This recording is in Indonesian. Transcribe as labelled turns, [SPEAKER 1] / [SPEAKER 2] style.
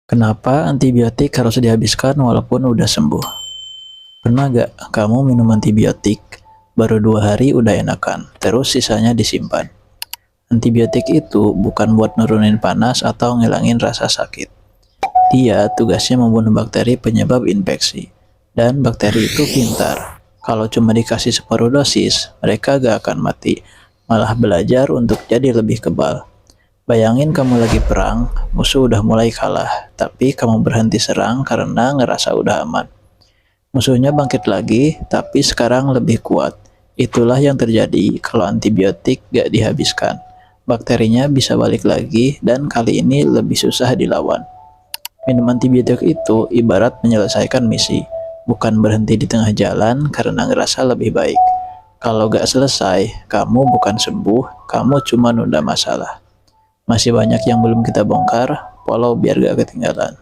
[SPEAKER 1] Kenapa antibiotik harus dihabiskan walaupun udah sembuh? Pernah gak kamu minum antibiotik, baru 2 hari udah enakan, terus sisanya disimpan? Antibiotik itu bukan buat nurunin panas atau ngilangin rasa sakit. Dia tugasnya membunuh bakteri penyebab infeksi. Dan bakteri itu pintar. Kalau cuma dikasih separuh dosis, mereka gak akan mati, malah belajar untuk jadi lebih kebal. Bayangin kamu lagi perang, musuh udah mulai kalah, tapi kamu berhenti serang karena ngerasa udah aman. Musuhnya bangkit lagi, tapi sekarang lebih kuat. Itulah yang terjadi kalau antibiotik gak dihabiskan. Bakterinya bisa balik lagi dan kali ini lebih susah dilawan. Minum antibiotik itu ibarat menyelesaikan misi, bukan berhenti di tengah jalan karena ngerasa lebih baik. Kalau gak selesai, kamu bukan sembuh, kamu cuma nunda masalah. Masih banyak yang belum kita bongkar, follow biar gak ketinggalan.